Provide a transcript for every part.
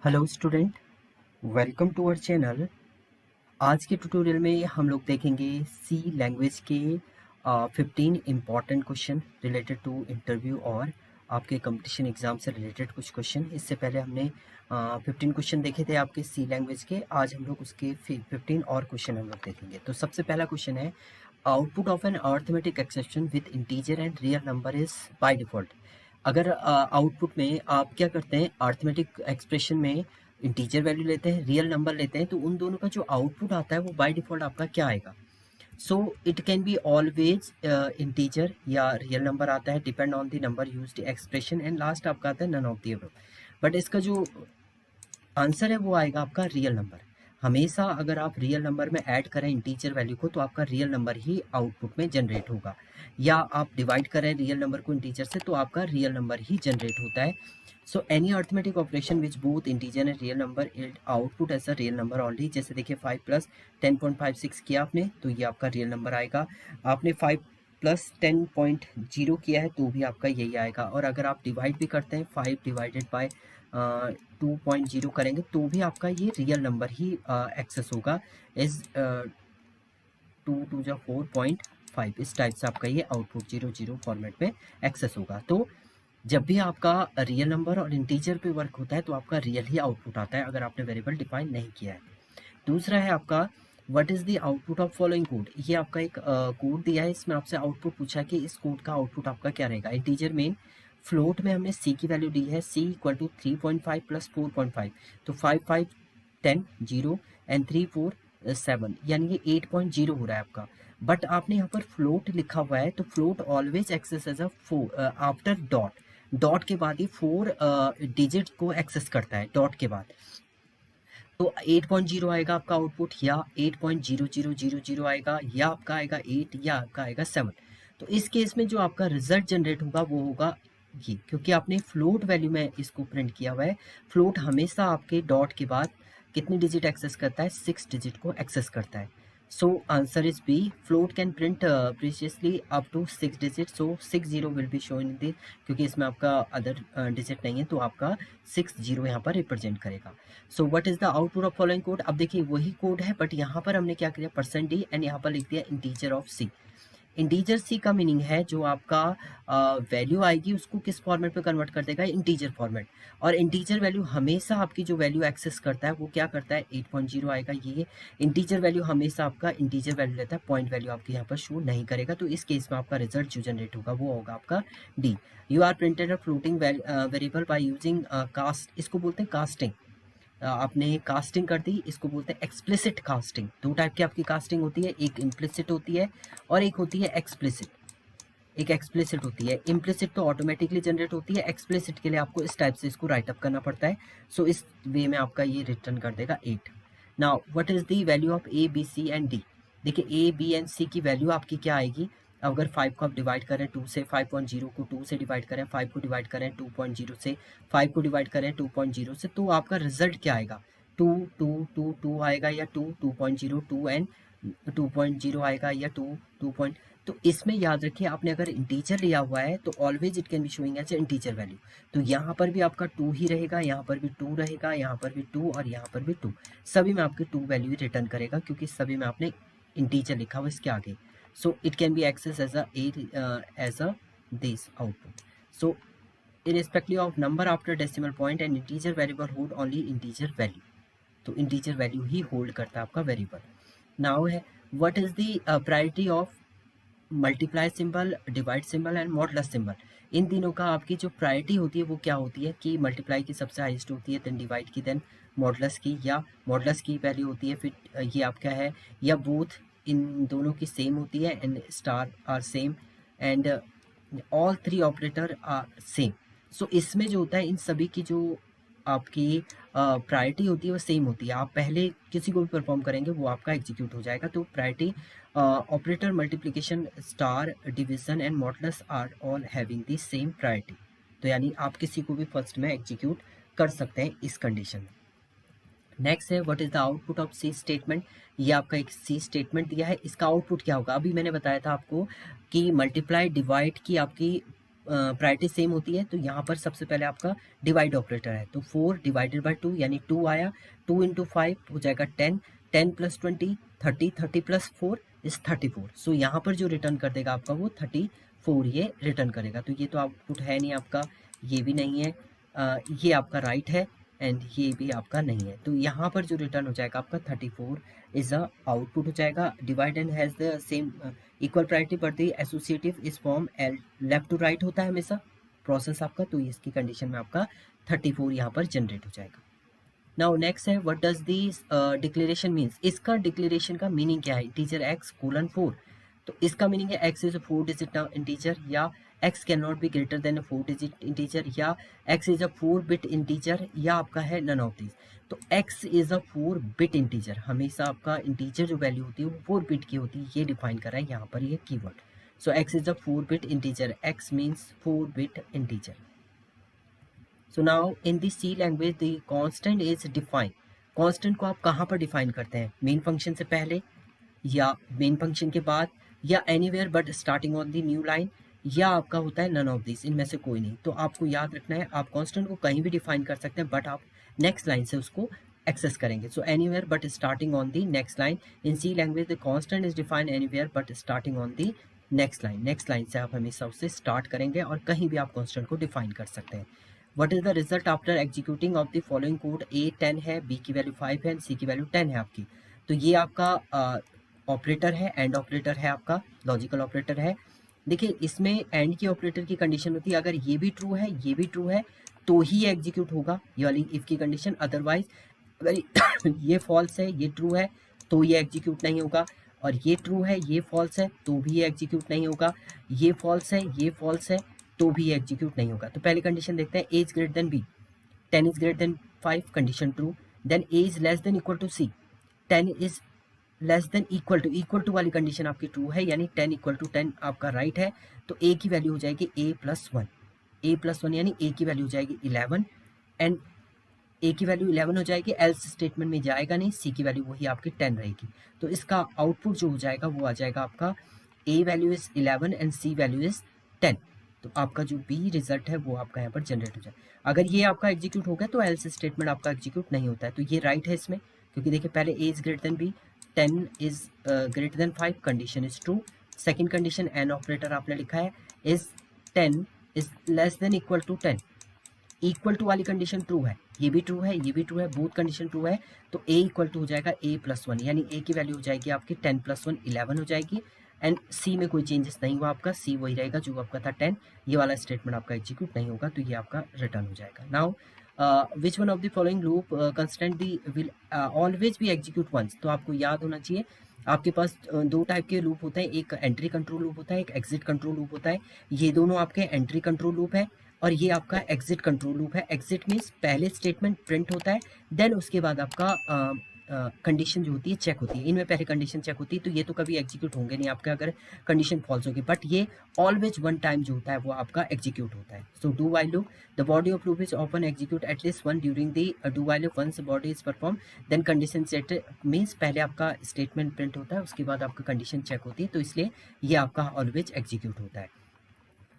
Hello student, welcome to our channel. आज के tutorial में हम लोग देखेंगे सी लैंग्वेज के 15 important question related to interview और आपके कंपटीशन एग्जाम से रिलेटेड कुछ क्वेश्चन। इससे पहले हमने 15 क्वेश्चन देखे थे आपके सी लैंग्वेज के। आज हम लोग उसके 15 और क्वेश्चन हम लोग देखेंगे। तो सबसे पहला क्वेश्चन है, output of an arithmetic expression with integer and real number is by default. अगर आउटपुट में आप क्या करते हैं, अर्थमेटिक एक्सप्रेशन में इंटीजर वैल्यू लेते हैं, रियल नंबर लेते हैं, तो उन दोनों का जो आउटपुट आता है वो बाय डिफॉल्ट आपका क्या आएगा। So it can be always integer या रियल नंबर आता है, depend on the number used expression, and last आपका आता है none of the above. But इसका जो आंसर है वो आएगा आपका रियल नंबर। हमेशा अगर आप रियल नंबर में ऐड करें इंटीजर वैल्यू को तो आपका रियल नंबर ही आउटपुट में जनरेट होगा, या आप डिवाइड करें रियल नंबर को इंटीजर से तो आपका रियल नंबर ही जनरेट होता है। So any arithmetic operation which both integer and real number it output as a real number only. जैसे देखिए 5 प्लस 10.56 किया आपने तो ये आपका रियल नंबर आएगा। आपने 5 प्लस 10.0 किया है तो भी आपका यही आएगा। और अगर आप डिवाइड भी करते हैं 5 डिवाइडेड बाय 2.0 करेंगे तो भी आपका ये रियल नंबर ही एक्सेस होगा इज 2 जा 4.5। इस टाइप से आपका ये आउटपुट 00 फॉर्मेट में एक्सेस होगा। तो जब भी आपका रियल नंबर और इंटीजर पे वर्क होता है तो आपका रियल ही आउटपुट आता है अगर आपने वेरिएबल डिफाइन नहीं किया है। दूसरा है आपका, what is the output of following code. ये आपका एक कोड दिया है, इसमें आपसे आउटपुट पूछा है कि इस कोड का आउटपुट आपका क्या रहेगा। इंटीजर में फ्लोट में हमने सी की वैल्यू दी है, सी इक्वल टू 3.5 प्लस 4.5, तो 5 5 10 0 एंड 3 4 7, यानी ये 8.0 हो रहा है आपका। बट आपने यहाँ पर फ्लोट लिखा हुआ है तो float always access as a after dot. Dot के बाद ही 4 डिजिट को एक्सेस करता है डॉट के बाद। तो 8.0 आएगा आपका आउटपुट, या 8.0000 आएगा, या आपका आएगा 8, या आपका आएगा 7। तो इस केस में जो आपका रिजल्ट जनरेट होगा वो होगा ये, क्योंकि आपने फ्लोट वैल्यू में इसको प्रिंट किया हुआ है। फ्लोट हमेशा आपके डॉट के बाद कितनी डिजिट एक्सेस करता है, 6 डिजिट को एक्सेस करता है। So answer is B, float can print precisely up to 6 digit. So 60 will be shown in the, क्योंकि इसमें आपका अदर डिजिट नहीं है तो आपका 60 यहाँ पर रिप्रेजेंट करेगा। So what is the output of following code. अब देखिए वही कोड है बट यहाँ पर हमने क्या किया, %d एंड यहाँ पर लिख दिया इंटीजर ऑफ सी। इंटीजर सी का मीनिंग है जो आपका वैल्यू आएगी उसको किस फॉर्मेट में कन्वर्ट कर देगा, इंटीजर फॉर्मेट। और इंटीजर वैल्यू हमेशा आपकी जो वैल्यू एक्सेस करता है वो क्या करता है, 8.0 आएगा। ये इंटीजर वैल्यू हमेशा आपका इंटीजर वैल्यू लेता है, पॉइंट वैल्यू आपके यहाँ पर शो नहीं करेगा। तो इस केस में आपका रिजल्ट जो जनरेट होगा वो होगा आपका D. You are printed a floating variable by using cast, इसको बोलते हैं कास्टिंग। आपने कास्टिंग कर दी, इसको बोलते हैं एक्सप्लिसिट कास्टिंग। दो टाइप की आपकी कास्टिंग होती है, एक इम्प्लिसिट होती है और एक होती है एक्सप्लिसिट। एक एक्सप्लिसिट होती है, इम्प्लिसिट तो ऑटोमेटिकली जनरेट होती है, एक्सप्लिसिट के लिए आपको इस टाइप से इसको राइट अप करना पड़ता है। सो इस वे में आपका ये रिटर्न कर देगा 8। Now what is the value of A B C and D. देखिए ए बी एंड सी की वैल्यू आपकी क्या आएगी। अगर 5 को आप डिवाइड करें 2 से, 5.0 को 2 से डिवाइड करें, 5 को डिवाइड करें 2.0 से, 5 को डिवाइड करें 2.0 से, तो आपका रिजल्ट क्या आएगा, 2 2 2 2 आएगा, या 2 2.0 2 एंड 2.0 आएगा, या 2 2. तो इसमें याद रखिए आपने अगर इंटीजर लिया हुआ है तो always it can be showing as integer value. तो यहाँ पर भी आपका 2 ही रहेगा, यहाँ पर भी 2 रहेगा, यहाँ पर भी 2 और यहाँ पर भी 2। सभी में आपके 2 वैल्यू रिटर्न करेगा क्योंकि सभी में आपने इंटीजर लिखा हुआ इसके आगे। So it can be access as a this output. So irrespective of number after decimal point and integer variable hold only integer value। तो इंटीजर वैल्यू ही होल्ड करता है आपका वेरिएबल। नाउ है, what is the priority of multiply symbol, divide symbol and modulus symbol. इन तीनों का आपकी जो प्रायोरिटी होती है वो क्या होती है कि मल्टीप्लाई की सबसे हाईएस्ट होती है, देन डिवाइड की, देन मॉडुलस की, या मॉडुलस की वैल्यू होती है, फिर ये आपका है, या बोथ इन दोनों की सेम होती है and star are same and all 3 operator are same. So इसमें जो होता है इन सभी की जो आपकी प्रायोरिटी होती है वो सेम होती है। आप पहले किसी को भी परफॉर्म करेंगे वो आपका एग्जीक्यूट हो जाएगा। तो priority operator, multiplication, star, division and modulus are all having the same priority. तो यानी आप किसी को भी फर्स्ट में एग्जीक्यूट कर सकते हैं इस कंडीशन में। नेक्स्ट है, what is the output of C statement. ये आपका एक सी स्टेटमेंट दिया है, इसका आउटपुट क्या होगा। अभी मैंने बताया था आपको कि मल्टीप्लाई डिवाइड की आपकी प्रायोरिटी सेम होती है, तो यहाँ पर सबसे पहले आपका डिवाइड ऑपरेटर है, तो 4 डिवाइडेड बाई 2 यानी 2 आया, 2 इंटू 5 हो जाएगा 10, 10 प्लस 20 30, 30 प्लस 4 इज 34। सो यहाँ पर जो रिटर्न कर देगा आपका वो 34 ये रिटर्न करेगा। तो ये तो आउटपुट है नहीं आपका, ये भी नहीं है, ये आपका राइट है एंड ये भी आपका नहीं है। तो यहाँ पर जो रिटर्न हो जाएगा आपका 34 इज अ आउटपुट हो जाएगा। Divide and has the same equal priority but the associative is form L left to right होता है हमेशा प्रोसेस आपका, तो इसकी कंडीशन में आपका 34 यहाँ पर जनरेट हो जाएगा। नाउ नेक्स्ट है what does this declaration means, इसका डिक्लेरेशन का मीनिंग क्या है, इंटीजर x कोलन 4, तो इसका मीनिंग है x is a 4 digit integer, या x can not be greater than 4 digit integer, या x is a 4 bit integer, या आपका है नन ऑफ दिस। तो x is a 4 bit integer, हमेशा आपका इंटीजर जो वैल्यू होती है वो 4 बिट की होती है, ये डिफाइन कर रहा है यहाँ पर ये keyword. So x is a 4 bit integer, x means 4 bit integer. So now in the C language the constant is defined. constant को आप कहाँ पर डिफाइन करते हैं, मेन फंक्शन से पहले या मेन फंक्शन के बाद, या anywhere but starting on the new line, या आपका होता है नन ऑफ दिस, इनमें से कोई नहीं। तो आपको याद रखना है आप कांस्टेंट को कहीं भी डिफाइन कर सकते हैं बट आप नेक्स्ट लाइन से उसको एक्सेस करेंगे। So anywhere but starting on the next line, in C language the constant is defined anywhere but starting on the next line, next line से आप हमेशा उससे स्टार्ट करेंगे और कहीं भी आप कांस्टेंट को डिफाइन कर सकते हैं। What is the result after executing of the following code, a 10 है, बी की वैल्यू 5 है, सी की वैल्यू 10 है आपकी। तो ये आपका ऑपरेटर है, एंड ऑपरेटर है आपका, लॉजिकल ऑपरेटर है। देखिए इसमें एंड की ऑपरेटर की कंडीशन होती है अगर ये भी ट्रू है ये भी ट्रू है तो ही एग्जीक्यूट होगा, ये वाली इफ की कंडीशन, अदरवाइज अगर ये फॉल्स है ये ट्रू है तो ये एग्जीक्यूट नहीं होगा, और ये ट्रू है ये फॉल्स है तो भी ये एग्जीक्यूट नहीं होगा, ये फॉल्स है ये फॉल्स है तो भी ये एग्जीक्यूट नहीं होगा। तो पहली कंडीशन देखते हैं, a is greater than b, 10 is greater than 5 condition true, then a is less than equal to c, 10 is less than equal to वाली कंडीशन आपकी ट्रू है, यानी 10 इक्वल टू 10 आपका राइट है। तो ए की वैल्यू हो जाएगी a प्लस 1, a प्लस 1 यानी a की वैल्यू हो जाएगी 11, एंड a की वैल्यू 11 हो जाएगी, एल्स स्टेटमेंट में जाएगा नहीं, c की वैल्यू वही आपकी 10 रहेगी। तो इसका आउटपुट जो हो जाएगा वो आ जाएगा आपका a value is 11 and c value is 10। तो आपका जो b रिजल्ट है वो आपका यहाँ पर जनरेट हो जाए। अगर ये आपका एग्जीक्यूट हो गया तो एल्स स्टेटमेंट आपका एग्जीक्यूट नहीं होता है, तो ये राइट है इसमें, क्योंकि देखिए पहले a is greater than b, 10 is greater than 5 condition is true, second condition an operator आपने लिखा है is 10 is less than equal to 10, equal to वाली कंडीशन ट्रू है, ये भी ट्रू है ये भी ट्रू है, बोथ कंडीशन ट्रू है, तो a इक्वल टू हो जाएगा a प्लस 1, यानी a की वैल्यू हो जाएगी आपकी 10 प्लस 1 11 हो जाएगी, एंड c में कोई चेंजेस नहीं हुआ आपका, c वही रहेगा जो आपका था 10, ये वाला स्टेटमेंट आपका एग्जीक्यूट नहीं होगा, तो ये आपका रिटर्न हो जाएगा। Now which one of the following loop constant the will always be execute once, तो आपको याद होना चाहिए आपके पास दो टाइप के लूप होते हैं, एक एंट्री कंट्रोल लूप होता है, एक एग्जिट कंट्रोल लूप होता है। ये दोनों आपके एंट्री कंट्रोल लूप है और ये आपका एग्जिट कंट्रोल लूप है। एग्जिट मीन्स पहले स्टेटमेंट प्रिंट होता है, देन उसके बाद आपका कंडीशन जो होती है चेक होती है, इनमें पहले कंडीशन चेक होती है, तो ये तो कभी एग्जीक्यूट होंगे नहीं आपके अगर कंडीशन फॉल्स होगी, बट ये ऑलवेज वन टाइम जो होता है वो आपका एग्जीक्यूट होता है। So do while loop, the body of loop is often execute at least one during the do while loop, once body is perform then condition set, means पहले आपका स्टेटमेंट प्रिंट होता है उसके बाद आपका कंडीशन चेक होती है, तो इसलिए ये आपका ऑलवेज एग्जीक्यूट होता है।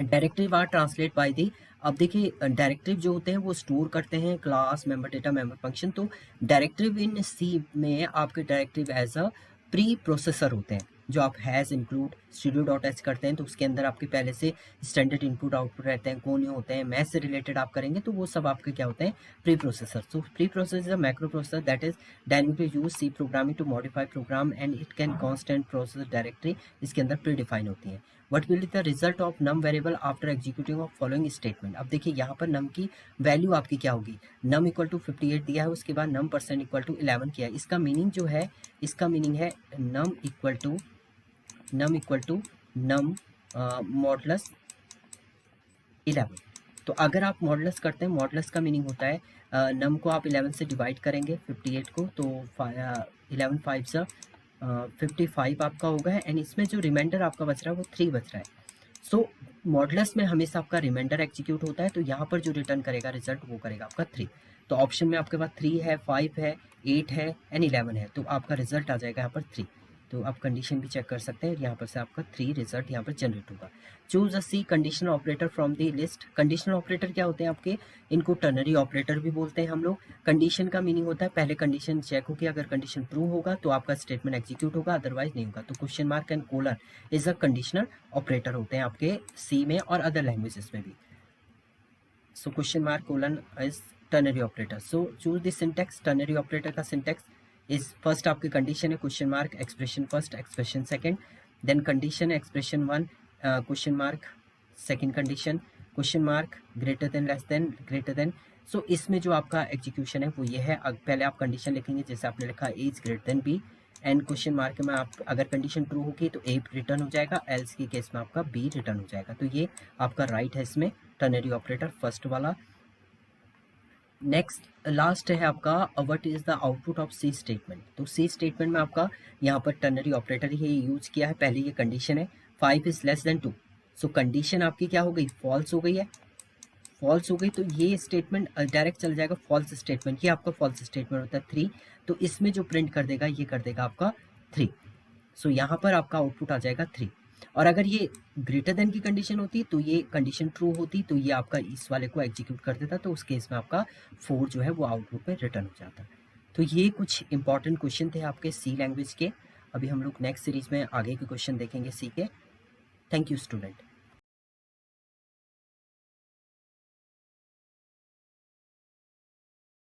Directive are translate by the, अब देखिए डायरेक्टिव जो होते हैं वो स्टोर करते हैं class member data member function, तो डायरेक्टिव इन सी में आपके directive as a preprocessor होते हैं, जो आप has include studio dot h करते हैं तो उसके अंदर आपके पहले से स्टैंडर्ड इनपुट आउटपुट रहते हैं, कौन होते हैं मैथ से रिलेटेड आप करेंगे तो वो सब आपके क्या होते हैं preprocessor. So preprocessor is a macro processor that is dynamically use C programming to modify program and it can constant process directory, इसके अंदर प्री डिफाइन होती है। What will be the result of num variable after executing of following statement, अब देखिए यहाँ पर नम की value आपकी क्या होगी, नम इक्वल टू 58 दिया है, उसके बाद नम परसेंट इक्वल टू 11 किया है, इसका मीनिंग जो है इसका मीनिंग है num equal to num modulus 11। तो अगर आप मॉडलस करते हैं, मॉडलस का मीनिंग होता है नम को आप 11 से डिवाइड करेंगे 58 को, तो 11 5 से 55 आपका होगा है, एंड इसमें जो रिमाइंडर आपका बच रहा है वो 3 बच रहा है। सो मॉडलस में हमेशा आपका रिमाइंडर एग्जीक्यूट होता है, तो यहाँ पर जो रिटर्न करेगा रिजल्ट वो करेगा आपका 3। तो ऑप्शन में आपके पास 3 है 5 है 8 है एंड 11 है, तो आपका रिजल्ट आ जाएगा यहाँ पर 3। तो आप कंडीशन भी चेक कर सकते हैं। यहाँ पर से आपका 3 रिजल्ट यहाँ पर जनरेट होगा। Choose a C conditional operator from the list. Conditional operator क्या होते हैं आपके, इनको टर्नरी ऑपरेटर भी बोलते हैं हम लोग। कंडीशन का मीनिंग होता है पहले कंडीशन चेक होगी, अगर कंडीशन ट्रू होगा तो आपका स्टेटमेंट एग्जीक्यूट होगा, अदरवाइज नहीं होगा। तो question mark and colon is a conditional operator होते हैं आपके सी में और अदर लैंग्वेजेस में भी। So question mark colon is ternary operator. So choose the syntax. Ternary operator का सिंटेक्स इज फर्स्ट आपकी कंडीशन है question mark, expression first, expression second, then condition expression one, question mark, second condition, question mark, greater than, less than, greater than. So इसमें जो आपका execution है वो ये है, पहले आप कंडीशन लिखेंगे जैसे आपने लिखा is greater than B, and question mark में आप अगर कंडीशन ट्रू होगी तो ए रिटर्न हो जाएगा, एल्स के केस में आपका बी रिटर्न हो जाएगा। तो ये आपका राइट है इसमें टर्नरी ऑपरेटर फर्स्ट वाला। नेक्स्ट लास्ट है आपका what is the output of C statement. तो सी स्टेटमेंट में आपका यहाँ पर टर्नरी ऑपरेटर ही यूज किया है। पहले ये कंडीशन है 5 is less then 2, so condition आपकी क्या हो गई, फॉल्स हो गई है। फॉल्स हो गई तो ये स्टेटमेंट डायरेक्ट चल जाएगा फॉल्स स्टेटमेंट, ये आपका फॉल्स स्टेटमेंट होता है 3, तो इसमें जो प्रिंट कर देगा ये कर देगा आपका 3। सो यहाँ पर आपका आउटपुट आ जाएगा 3। और अगर ये ग्रेटर देन की कंडीशन होती तो ये कंडीशन ट्रू होती तो ये आपका इस वाले को एग्जीक्यूट कर देता, तो उस केस में आपका 4 जो है वो आउटपुट में रिटर्न हो जाता। तो ये कुछ इंपॉर्टेंट क्वेश्चन थे आपके सी लैंग्वेज के। अभी हम लोग नेक्स्ट सीरीज में आगे के क्वेश्चन देखेंगे सी के। Thank you student.